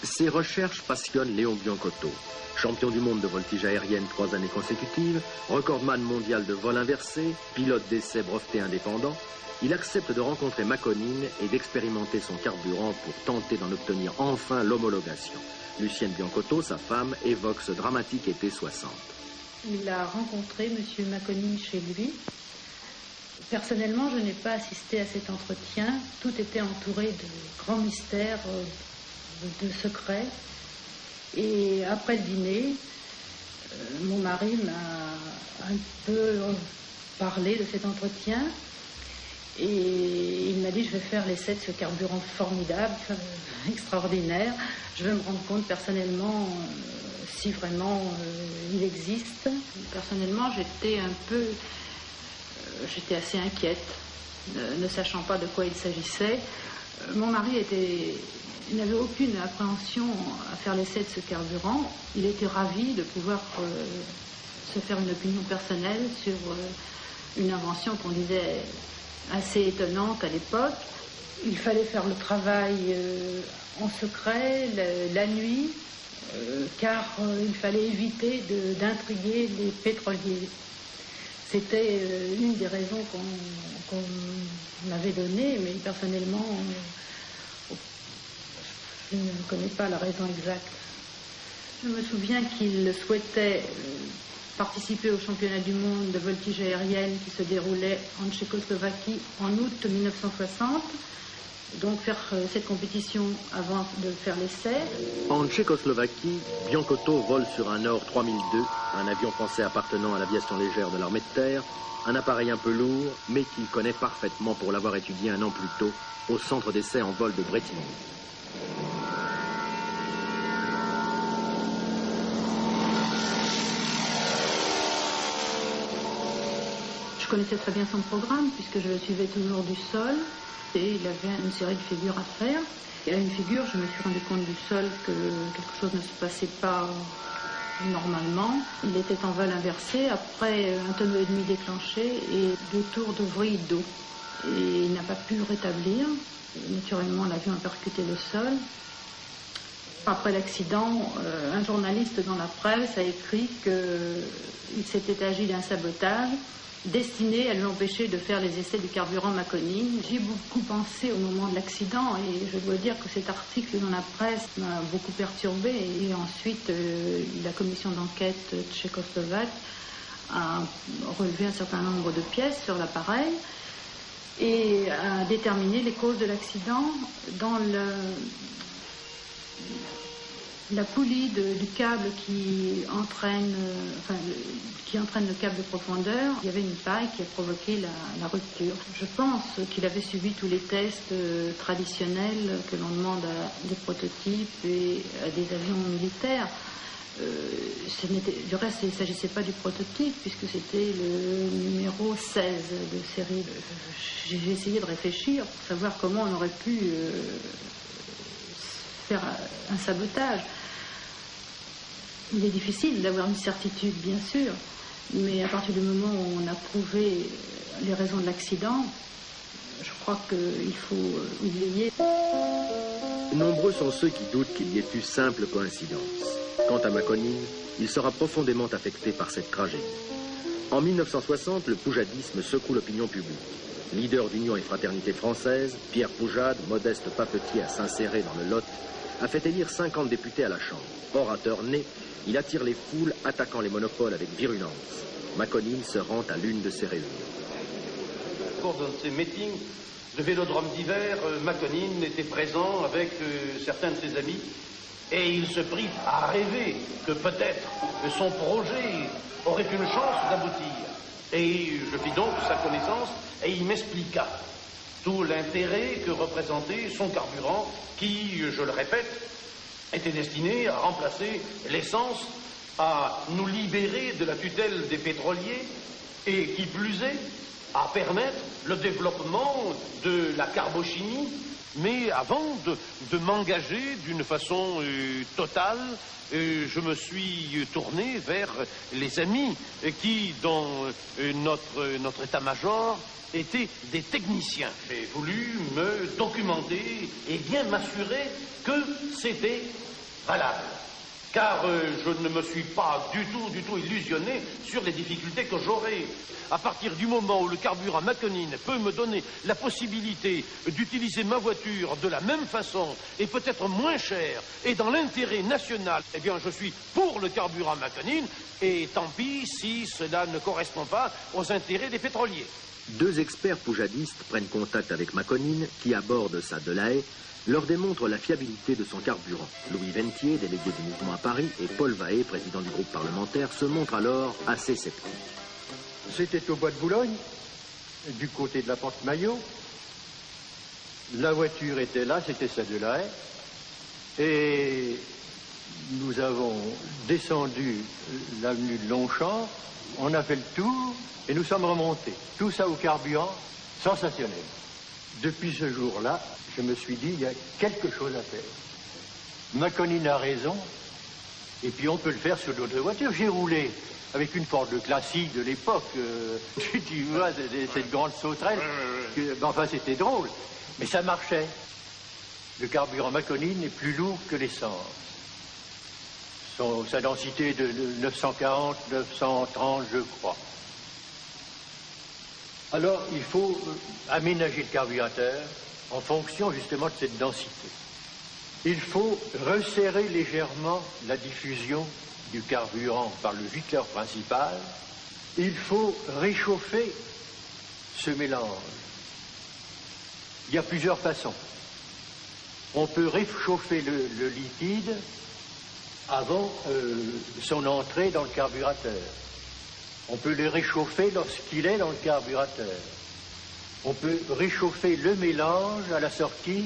Ces recherches passionnent Léon Biancotto. Champion du monde de voltige aérienne 3 années consécutives, recordman mondial de vol inversé, pilote d'essai breveté indépendant, il accepte de rencontrer Makonnen et d'expérimenter son carburant pour tenter d'en obtenir enfin l'homologation. Lucienne Biancotto, sa femme, évoque ce dramatique été 60. Il a rencontré M. Makonnen chez lui. Personnellement, je n'ai pas assisté à cet entretien. Tout était entouré de grands mystères, de secrets. Et après le dîner, mon mari m'a un peu parlé de cet entretien. Et il m'a dit, je vais faire l'essai de ce carburant formidable, extraordinaire. Je vais me rendre compte personnellement si vraiment il existe. Personnellement, j'étais assez inquiète, ne sachant pas de quoi il s'agissait. Mon mari n'avait aucune appréhension à faire l'essai de ce carburant. Il était ravi de pouvoir se faire une opinion personnelle sur une invention qu'on disait assez étonnante à l'époque. Il fallait faire le travail en secret, la nuit, car il fallait éviter d'intriguer les pétroliers. C'était une des raisons qu'on m'avait données, mais personnellement, je ne connais pas la raison exacte. Je me souviens qu'il souhaitait participer au championnat du monde de voltige aérienne qui se déroulait en Tchécoslovaquie en août 1960. Donc faire cette compétition avant de faire l'essai. En Tchécoslovaquie, Biancotto vole sur un Nord 3002, un avion français appartenant à l'aviation légère de l'armée de terre, un appareil un peu lourd, mais qu'il connaît parfaitement pour l'avoir étudié un an plus tôt au centre d'essai en vol de Bretigny. Je connaissais très bien son programme puisque je le suivais toujours du sol. Et il avait une série de figures à faire. Et à une figure, je me suis rendu compte du sol que quelque chose ne se passait pas normalement. Il était en vol inversé, après un tonneau et demi déclenché et 2 tours de vrille d'eau. Et il n'a pas pu le rétablir. Naturellement, l'avion a percuté le sol. Après l'accident, un journaliste dans la presse a écrit qu'il s'était agi d'un sabotage destiné à lui empêcher de faire les essais du carburant Makonnen. J'y ai beaucoup pensé au moment de l'accident et je dois dire que cet article dans la presse m'a beaucoup perturbée. Et ensuite, la commission d'enquête tchécoslovaque a relevé un certain nombre de pièces sur l'appareil et a déterminé les causes de l'accident dans la poulie du câble qui entraîne le câble de profondeur. Il y avait une paille qui a provoqué la rupture. Je pense qu'il avait suivi tous les tests traditionnels que l'on demande à des prototypes et à des avions militaires. Du reste, il ne s'agissait pas du prototype, puisque c'était le numéro 16 de série. J'ai essayé de réfléchir pour savoir comment on aurait pu faire un sabotage. Il est difficile d'avoir une certitude, bien sûr, mais à partir du moment où on a prouvé les raisons de l'accident, je crois qu'il faut oublier. Nombreux sont ceux qui doutent qu'il y ait eu simple coïncidence. Quant à Maconine, il sera profondément affecté par cette tragédie. En 1960, le poujadisme secoue l'opinion publique. Leader d'Union et Fraternité française, Pierre Poujade, modeste papetier à Saint-Céré dans le Lot, a fait élire 50 députés à la Chambre. Orateur né, il attire les foules, attaquant les monopoles avec virulence. Maconine se rend à l'une de ces réunions. Au cours de ces meetings de vélodrome d'hiver, Maconine était présent avec certains de ses amis et il se prit à rêver que peut-être son projet aurait une chance d'aboutir. Et je fis donc sa connaissance et il m'expliqua tout l'intérêt que représentait son carburant qui, je le répète, était destiné à remplacer l'essence, à nous libérer de la tutelle des pétroliers et qui plus est, à permettre le développement de la carbochimie. Mais avant de m'engager d'une façon totale, je me suis tourné vers les amis qui, dans notre état-major, étaient des techniciens. J'ai voulu me documenter et bien m'assurer que c'était valable. Car je ne me suis pas du tout illusionné sur les difficultés que j'aurais. À partir du moment où le carburant Maconine peut me donner la possibilité d'utiliser ma voiture de la même façon et peut-être moins cher et dans l'intérêt national, eh bien je suis pour le carburant Maconine et tant pis si cela ne correspond pas aux intérêts des pétroliers. Deux experts poujadistes prennent contact avec Maconine qui, à bord de sa Delahaye, leur démontre la fiabilité de son carburant. Louis Ventier, délégué du mouvement à Paris, et Paul Vaé, président du groupe parlementaire, se montrent alors assez sceptiques. C'était au bois de Boulogne, du côté de la Porte Maillot. La voiture était là, c'était sa Delahaye. Et nous avons descendu l'avenue de Longchamp, on a fait le tour et nous sommes remontés. Tout ça au carburant, sensationnel. Depuis ce jour-là, je me suis dit, il y a quelque chose à faire. Maconine a raison, et puis on peut le faire sur d'autres voitures. J'ai roulé avec une Ford classique de l'époque, tu vois, cette grande sauterelle, enfin c'était drôle, mais ça marchait. Le carburant Maconine est plus lourd que l'essence. Sa densité est de 940, 930, je crois. Alors, il faut aménager le carburateur en fonction justement de cette densité. Il faut resserrer légèrement la diffusion du carburant par le gicleur principal. Il faut réchauffer ce mélange. Il y a plusieurs façons. On peut réchauffer le liquide avant son entrée dans le carburateur. On peut le réchauffer lorsqu'il est dans le carburateur. On peut réchauffer le mélange à la sortie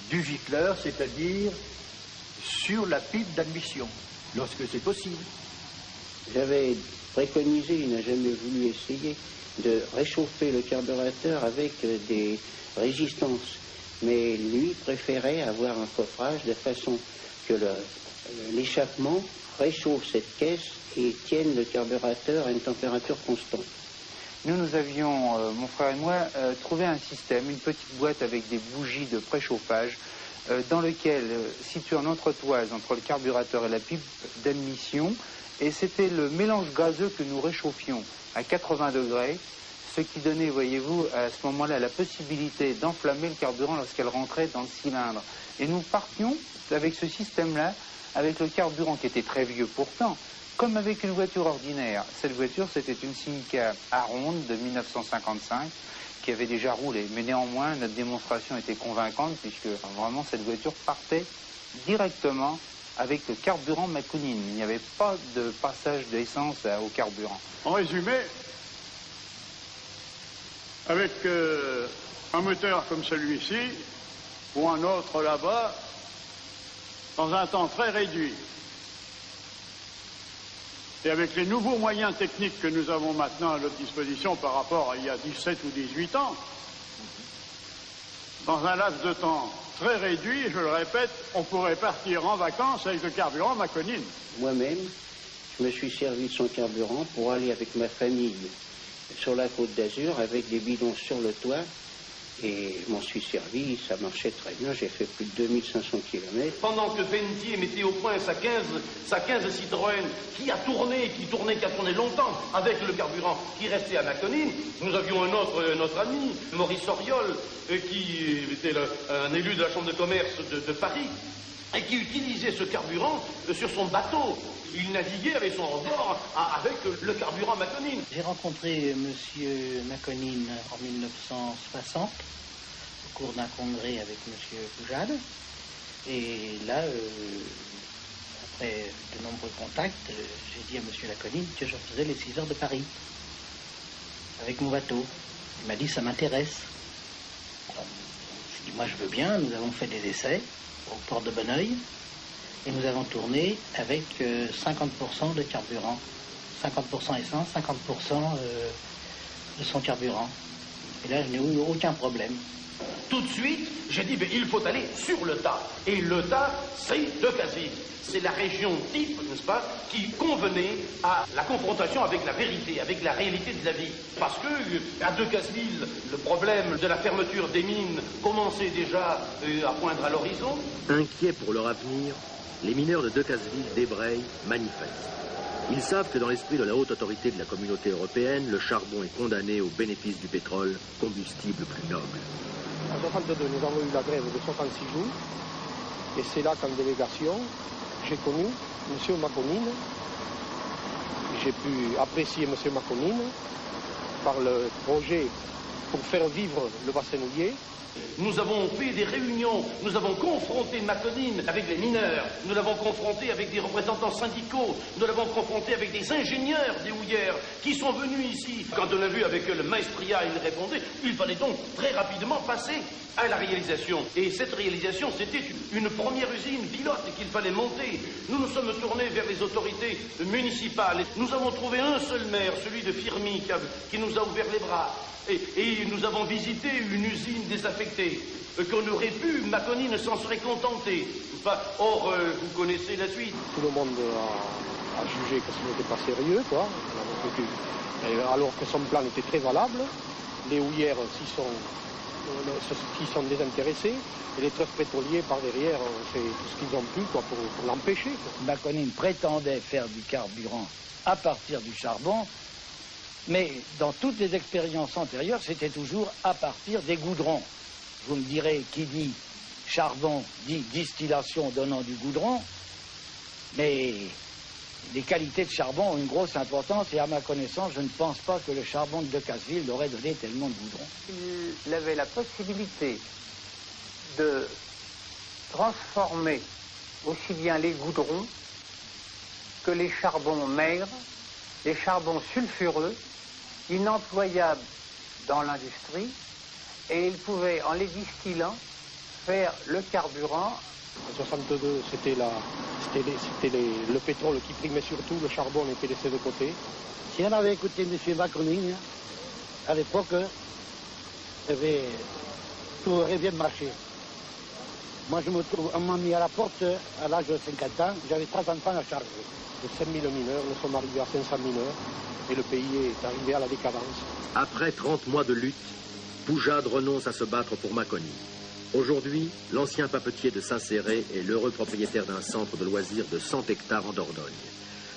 du gicleur, c'est-à-dire sur la pipe d'admission, lorsque c'est possible. J'avais préconisé, il n'a jamais voulu essayer, de réchauffer le carburateur avec des résistances. Mais lui préférait avoir un coffrage de façon que l'échappement réchauffe cette caisse et tienne le carburateur à une température constante. Nous avions, mon frère et moi, trouvé un système, une petite boîte avec des bougies de préchauffage, dans lequel, situé en entretoise entre le carburateur et la pipe d'admission, et c'était le mélange gazeux que nous réchauffions à 80 degrés, ce qui donnait, voyez-vous, à ce moment-là, la possibilité d'enflammer le carburant lorsqu'elle rentrait dans le cylindre. Et nous partions avec ce système-là, avec le carburant qui était très vieux pourtant, comme avec une voiture ordinaire. Cette voiture, c'était une Simca Aronde de 1955 qui avait déjà roulé. Mais néanmoins, notre démonstration était convaincante puisque vraiment cette voiture partait directement avec le carburant Maconine. Il n'y avait pas de passage d'essence au carburant. En résumé, avec un moteur comme celui-ci ou un autre là-bas, dans un temps très réduit, Et avec les nouveaux moyens techniques que nous avons maintenant à notre disposition par rapport à il y a 17 ou 18 ans, dans un laps de temps très réduit, je le répète, on pourrait partir en vacances avec le carburant Maconine. Moi-même, je me suis servi de son carburant pour aller avec ma famille sur la Côte d'Azur avec des bidons sur le toit. Et je m'en suis servi, ça marchait très bien, j'ai fait plus de 2500 km. Pendant que Pentier mettait au point sa 15 Citroën, qui a tourné longtemps avec le carburant qui restait à Maconine, nous avions notre ami, Maurice Auriol, qui était un élu de la Chambre de commerce de Paris, et qui utilisait ce carburant sur son bateau. Il naviguait avec son rebord avec le carburant Maconine. J'ai rencontré M. Maconine en 1960 au cours d'un congrès avec M. Poujade. Et là, après de nombreux contacts, j'ai dit à M. Maconine que je faisais les 6 heures de Paris avec mon bateau. Il m'a dit ça m'intéresse. J'ai dit moi je veux bien, nous avons fait des essais au port de Bonneuil. Et nous avons tourné avec 50% de carburant. 50% essence, 50% de son carburant. Et là, je n'ai eu aucun problème. Tout de suite, j'ai dit, mais il faut aller sur le tas. Et le tas, c'est Decazeville. C'est la région type, n'est-ce pas, qui convenait à la confrontation avec la vérité, avec la réalité de la vie. Parce que, à Decazeville, le problème de la fermeture des mines commençait déjà à poindre à l'horizon. Inquiets pour leur avenir, les mineurs de Decazeville débrayent, manifestent. Ils savent que dans l'esprit de la haute autorité de la communauté européenne, le charbon est condamné au bénéfice du pétrole, combustible plus noble. En 1962, nous avons eu la grève de 66 jours, et c'est là qu'en délégation, j'ai connu M. Maconine. J'ai pu apprécier M. Maconine par le projet pour faire vivre le bassin houiller. Nous avons fait des réunions, nous avons confronté Maconine avec les mineurs, nous l'avons confronté avec des représentants syndicaux, nous l'avons confronté avec des ingénieurs des houillères qui sont venus ici. Quand on a vu avec le maestria, il répondait, il fallait donc très rapidement passer à la réalisation. Et cette réalisation, c'était une première usine pilote qu'il fallait monter. Nous nous sommes tournés vers les autorités municipales. Nous avons trouvé un seul maire, celui de Firmy, qui nous a ouvert les bras. Et nous avons visité une usine désaffectée, qu'on aurait pu, Maconine s'en serait contenté. Enfin, or, vous connaissez la suite. Tout le monde a jugé que ce n'était pas sérieux, quoi. Alors que son plan était très valable. Les houillères s'y sont désintéressés. Et les trucks pétroliers, par derrière, ont fait tout ce qu'ils ont pu quoi, pour l'empêcher. Maconine prétendait faire du carburant à partir du charbon. Mais dans toutes les expériences antérieures, c'était toujours à partir des goudrons. Vous me direz, qui dit charbon dit distillation donnant du goudron, mais les qualités de charbon ont une grosse importance et à ma connaissance, je ne pense pas que le charbon de Decazeville aurait donné tellement de goudron. Il avait la possibilité de transformer aussi bien les goudrons que les charbons maigres, les charbons sulfureux, inemployables dans l'industrie, et il pouvait, en les distillant, faire le carburant. En 1962, c'était le pétrole qui primait surtout, le charbon était laissé de côté. Si on avait écouté M. Maconine, à l'époque, tout aurait bien marché. Moi, on m'a mis à la porte à l'âge de 50 ans, j'avais 3 enfants à charger. De 5000 mineurs, nous sommes arrivés à 500 mineurs, et le pays est arrivé à la décadence. Après 30 mois de lutte, Poujade renonce à se battre pour Maconine. Aujourd'hui, l'ancien papetier de Saint-Céré est l'heureux propriétaire d'un centre de loisirs de 100 hectares en Dordogne.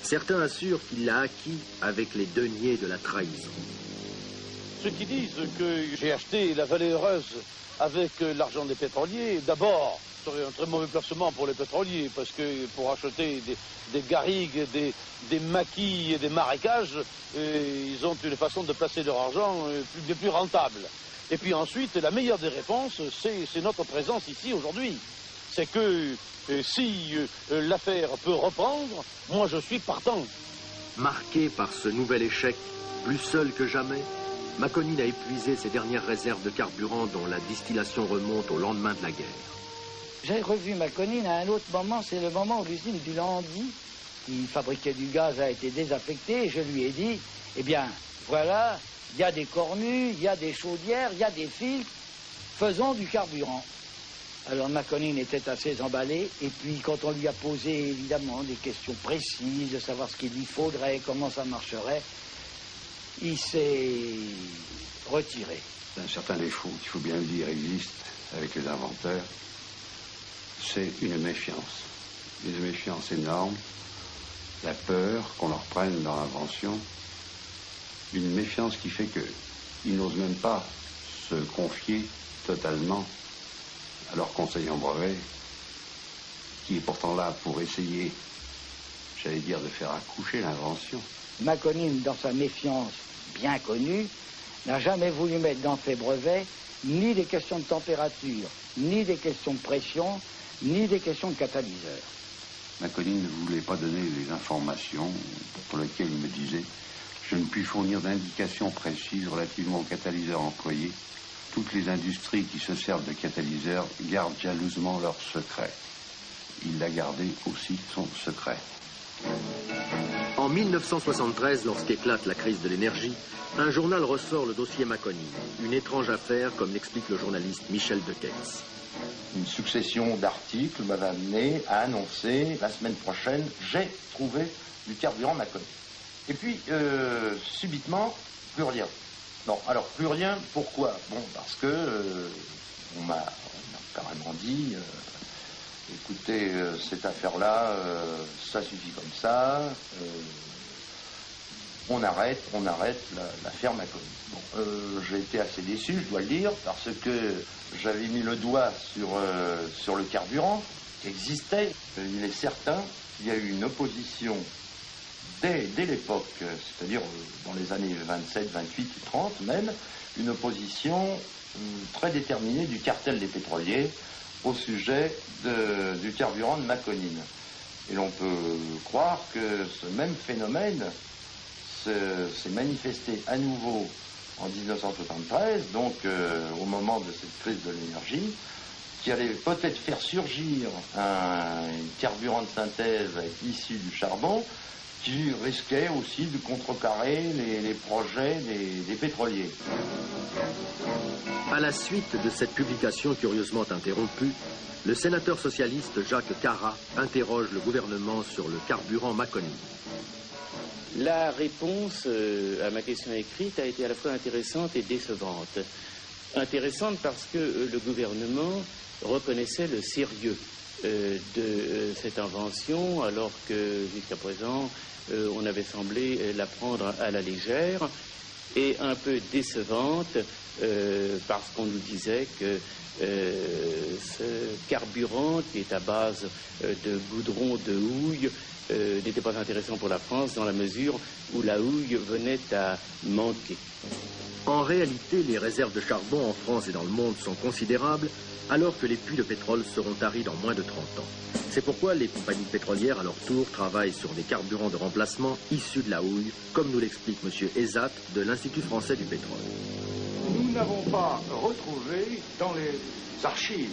Certains assurent qu'il l'a acquis avec les deniers de la trahison. Ceux qui disent que j'ai acheté la vallée heureuse avec l'argent des pétroliers, d'abord, ce serait un très mauvais placement pour les pétroliers, parce que pour acheter des garrigues, des maquis et des marécages, ils ont une façon de placer leur argent bien plus rentable. Et puis ensuite, la meilleure des réponses, c'est notre présence ici aujourd'hui. C'est que si l'affaire peut reprendre, moi je suis partant. Marqué par ce nouvel échec, plus seul que jamais, Maconine a épuisé ses dernières réserves de carburant dont la distillation remonte au lendemain de la guerre. J'ai revu Maconine à un autre moment, c'est le moment où l'usine du Landy qui fabriquait du gaz a été désaffecté, et je lui ai dit, eh bien, voilà, il y a des cornues, il y a des chaudières, il y a des filtres, faisons du carburant. Alors Maconine était assez emballé, et puis quand on lui a posé évidemment des questions précises, de savoir ce qu'il lui faudrait, comment ça marcherait, il s'est retiré. Un certain défaut, il faut bien le dire, existe avec les inventeurs, c'est une méfiance énorme, la peur qu'on leur prenne dans l'invention, une méfiance qui fait qu'ils n'osent même pas se confier totalement à leur conseiller en brevet, qui est pourtant là pour essayer, j'allais dire, de faire accoucher l'invention. Maconine, dans sa méfiance bien connue, n'a jamais voulu mettre dans ses brevets ni des questions de température, ni des questions de pression, ni des questions de catalyseur. Maconine ne voulait pas donner les informations pour lesquelles il me disait « Je ne puis fournir d'indications précises relativement au catalyseur employé. Toutes les industries qui se servent de catalyseurs gardent jalousement leur secret. » Il a gardé aussi son secret. En 1973, lorsqu'éclate la crise de l'énergie, un journal ressort le dossier Maconine, une étrange affaire, comme l'explique le journaliste Michel Dequetz. Une succession d'articles m'avait amené à annoncer la semaine prochaine, j'ai trouvé du carburant Maconine. Et puis, subitement, plus rien. Non, alors plus rien, pourquoi? Bon, parce que on m'a carrément dit, écoutez, cette affaire-là, ça suffit comme ça, on arrête l'affaire Maconine. Bon, j'ai été assez déçu, je dois le dire, parce que j'avais mis le doigt sur le carburant qui existait. Il est certain qu'il y a eu une opposition dès l'époque, c'est-à-dire dans les années 27, 28 et 30 même, une opposition très déterminée du cartel des pétroliers au sujet du carburant de Maconine. Et l'on peut croire que ce même phénomène s'est manifesté à nouveau en 1973, donc au moment de cette crise de l'énergie, qui allait peut-être faire surgir un carburant de synthèse issu du charbon, qui risquait aussi de contrecarrer les projets des pétroliers. À la suite de cette publication curieusement interrompue, le sénateur socialiste Jacques Carat interroge le gouvernement sur le carburant Maconine. La réponse à ma question écrite a été à la fois intéressante et décevante. Intéressante parce que le gouvernement reconnaissait le sérieux de cette invention, alors que jusqu'à présent, on avait semblé la prendre à la légère, et un peu décevante parce qu'on nous disait que ce carburant qui est à base de goudron de houille n'était pas intéressant pour la France dans la mesure où la houille venait à manquer. En réalité, les réserves de charbon en France et dans le monde sont considérables, alors que les puits de pétrole seront taris dans moins de 30 ans. C'est pourquoi les compagnies pétrolières, à leur tour, travaillent sur des carburants de remplacement issus de la houille, comme nous l'explique M. Ezat de l'Institut français du pétrole. Nous n'avons pas retrouvé dans les archives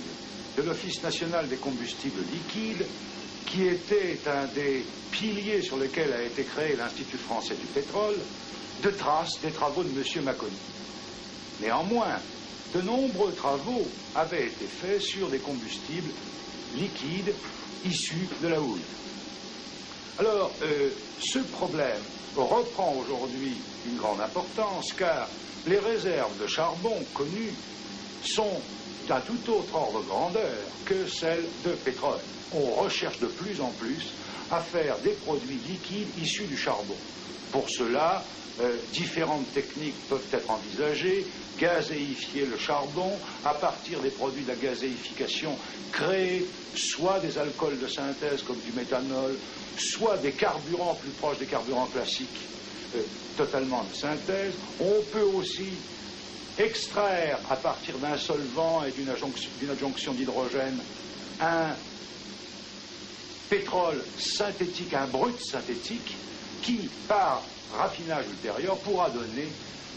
de l'Office national des combustibles liquides, qui était un des piliers sur lesquels a été créé l'Institut français du pétrole, de traces des travaux de M. Maconine. Néanmoins, de nombreux travaux avaient été faits sur des combustibles liquides issus de la houille. Alors, ce problème reprend aujourd'hui une grande importance, car les réserves de charbon connues sont d'un tout autre ordre de grandeur que celles de pétrole. On recherche de plus en plus à faire des produits liquides issus du charbon. Pour cela, différentes techniques peuvent être envisagées. Gazéifier le charbon, à partir des produits de la gazéification, créer soit des alcools de synthèse comme du méthanol, soit des carburants plus proches des carburants classiques, totalement de synthèse. On peut aussi extraire à partir d'un solvant et d'une adjonction d'hydrogène un pétrole synthétique, un brut synthétique, qui, par raffinage ultérieur, pourra donner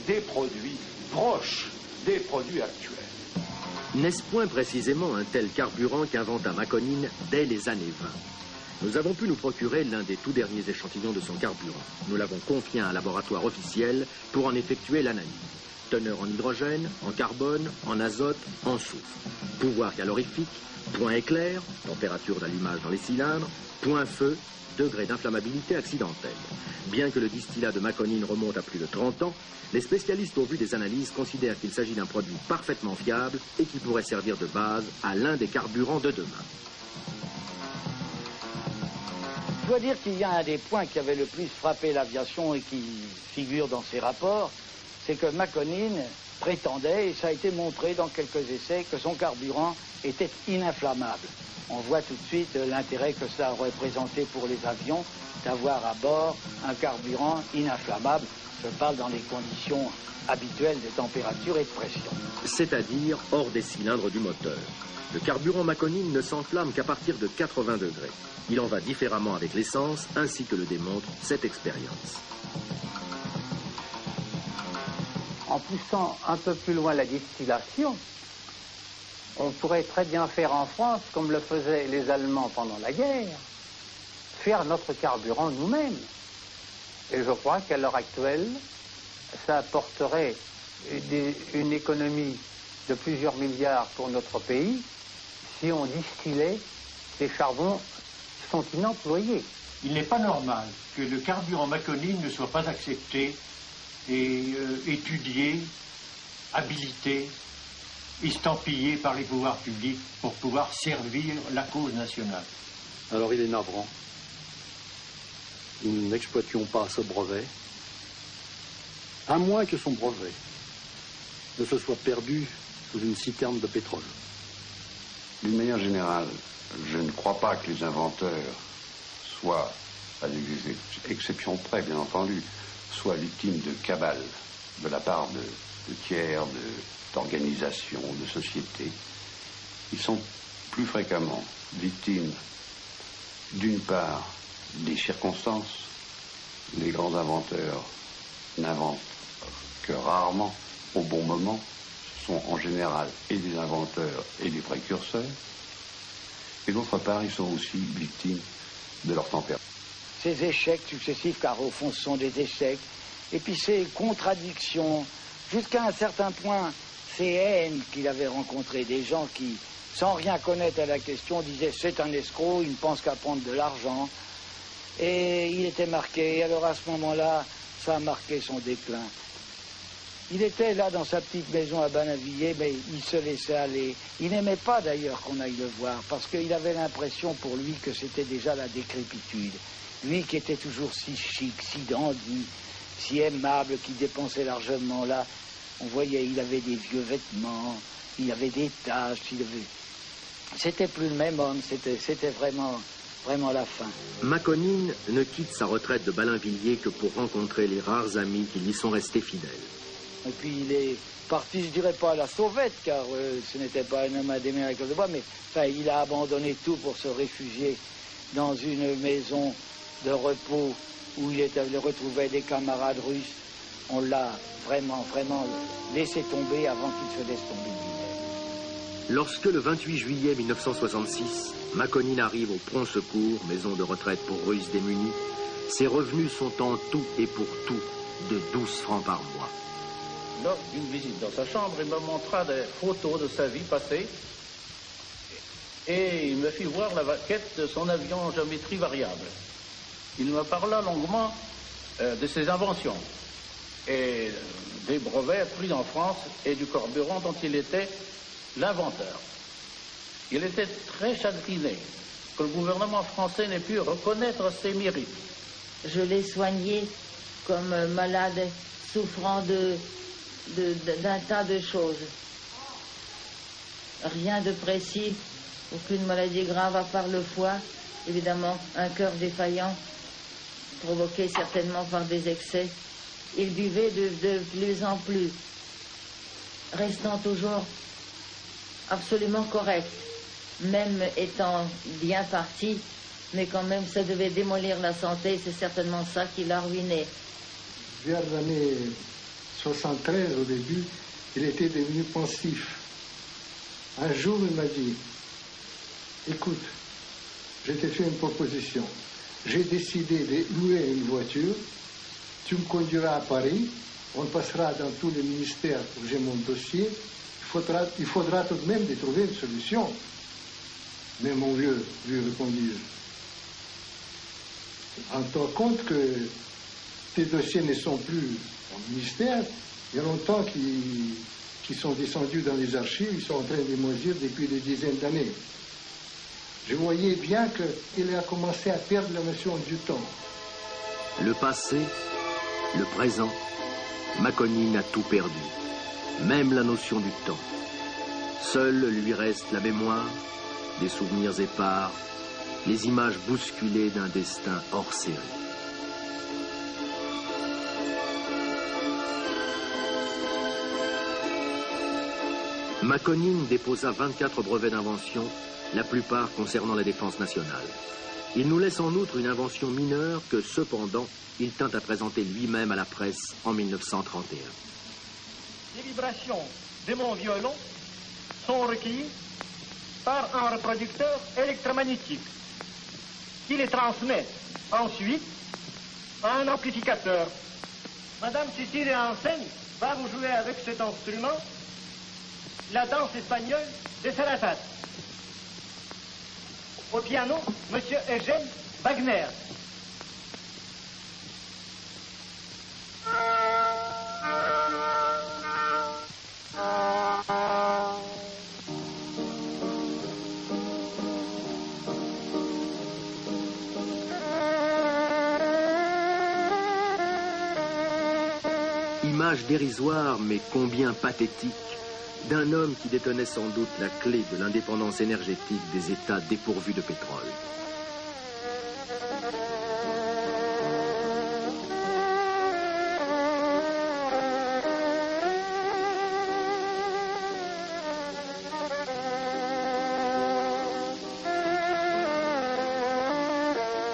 des produits proches des produits actuels. N'est-ce point précisément un tel carburant qu'inventa Maconine dès les années 20? Nous avons pu nous procurer l'un des tout derniers échantillons de son carburant. Nous l'avons confié à un laboratoire officiel pour en effectuer l'analyse. Teneur en hydrogène, en carbone, en azote, en soufre. Pouvoir calorifique, point éclair, température d'allumage dans les cylindres, point feu, degré d'inflammabilité accidentelle. Bien que le distillat de Maconine remonte à plus de 30 ans, les spécialistes au vu des analyses considèrent qu'il s'agit d'un produit parfaitement fiable et qui pourrait servir de base à l'un des carburants de demain. Je dois dire qu'il y a un des points qui avait le plus frappé l'aviation et qui figure dans ces rapports, c'est que Maconine prétendait, et ça a été montré dans quelques essais, que son carburant était ininflammable. On voit tout de suite l'intérêt que ça aurait représenté pour les avions d'avoir à bord un carburant ininflammable. Je parle dans les conditions habituelles de température et de pression. C'est-à-dire hors des cylindres du moteur. Le carburant Maconine ne s'enflamme qu'à partir de 80 degrés. Il en va différemment avec l'essence, ainsi que le démontre cette expérience. En poussant un peu plus loin la distillation, on pourrait très bien faire en France, comme le faisaient les Allemands pendant la guerre, faire notre carburant nous-mêmes. Et je crois qu'à l'heure actuelle, ça apporterait une économie de plusieurs milliards pour notre pays si on distillait ces charbons qui sont inemployés. Il n'est pas normal que le carburant Maconine ne soit pas accepté et étudié, habilité, estampillé par les pouvoirs publics pour pouvoir servir la cause nationale. Alors il est navrant. Nous n'exploitions pas ce brevet, à moins que son brevet ne se soit perdu sous une citerne de pétrole. D'une manière générale, je ne crois pas que les inventeurs soient, à des exceptions près bien entendu, soient victimes de cabales de la part de tiers, d'organisations, de sociétés. Ils sont plus fréquemment victimes, d'une part, des circonstances. Les grands inventeurs n'inventent que rarement au bon moment. Ce sont en général et des inventeurs et des précurseurs. Et d'autre part, ils sont aussi victimes de leur tempérament. Ces échecs successifs, car au fond ce sont des échecs, et puis ces contradictions, jusqu'à un certain point, ces haines qu'il avait rencontrées, des gens qui, sans rien connaître à la question, disaient c'est un escroc, il ne pense qu'à prendre de l'argent. Et il était marqué, et alors à ce moment-là, ça a marqué son déclin. Il était là dans sa petite maison à Banavilliers, mais il se laissait aller. Il n'aimait pas d'ailleurs qu'on aille le voir, parce qu'il avait l'impression pour lui que c'était déjà la décrépitude. Lui qui était toujours si chic, si dandy, si aimable, qui dépensait largement là, on voyait, il avait des vieux vêtements, il avait des taches, c'était plus le même homme, c'était vraiment la fin. Maconine ne quitte sa retraite de Ballainvilliers que pour rencontrer les rares amis qui lui sont restés fidèles. Et puis il est parti, je dirais pas à la sauvette, car ce n'était pas un homme à démêler avec le bois, mais enfin, il a abandonné tout pour se réfugier dans une maison de repos où il retrouvait des camarades russes. On l'a vraiment laissé tomber avant qu'il se laisse tomber lui-même. Lorsque le 28 juillet 1966, Maconine arrive au Prompt Secours, maison de retraite pour Russes démunis, ses revenus sont en tout et pour tout de 12 francs par mois. Lors d'une visite dans sa chambre, il me montra des photos de sa vie passée et il me fit voir la maquette de son avion en géométrie variable. Il me parla longuement de ses inventions et des brevets pris en France et du carburant dont il était l'inventeur. Il était très chagriné que le gouvernement français n'ait pu reconnaître ses mérites. Je l'ai soigné comme malade souffrant d'un tas de choses. Rien de précis, aucune maladie grave à part le foie, évidemment un cœur défaillant, provoqué certainement par des excès. Il buvait de plus en plus, restant toujours absolument correct, même étant bien parti, mais quand même ça devait démolir la santé, c'est certainement ça qui l'a ruiné. Vers l'année 73, au début, il était devenu pensif. Un jour, il m'a dit, écoute, je t'ai fait une proposition. J'ai décidé de louer une voiture, tu me conduiras à Paris, on passera dans tous les ministères où j'ai mon dossier, il faudra tout de même de trouver une solution. Mais mon vieux, lui répondis-je, rends-toi compte que tes dossiers ne sont plus au ministère, il y a longtemps qu'ils sont descendus dans les archives, ils sont en train de moisir depuis des dizaines d'années. Je voyais bien qu'il a commencé à perdre la notion du temps. Le passé, le présent, Maconine a tout perdu, même la notion du temps. Seule lui reste la mémoire, des souvenirs épars, les images bousculées d'un destin hors série. Maconine déposa 24 brevets d'invention, la plupart concernant la défense nationale. Il nous laisse en outre une invention mineure que, cependant, il tint à présenter lui-même à la presse en 1931. Les vibrations de mon violon sont recueillies par un reproducteur électromagnétique qui les transmet ensuite à un amplificateur. Madame Cécile Enseigne va vous jouer avec cet instrument la danse espagnole de Serafat. Au piano, Monsieur Eugène Wagner. Image dérisoire mais combien pathétique d'un homme qui détenait sans doute la clé de l'indépendance énergétique des États dépourvus de pétrole.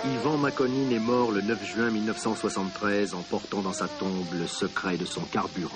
Ivan Maconine est mort le 9 juin 1973 en portant dans sa tombe le secret de son carburant.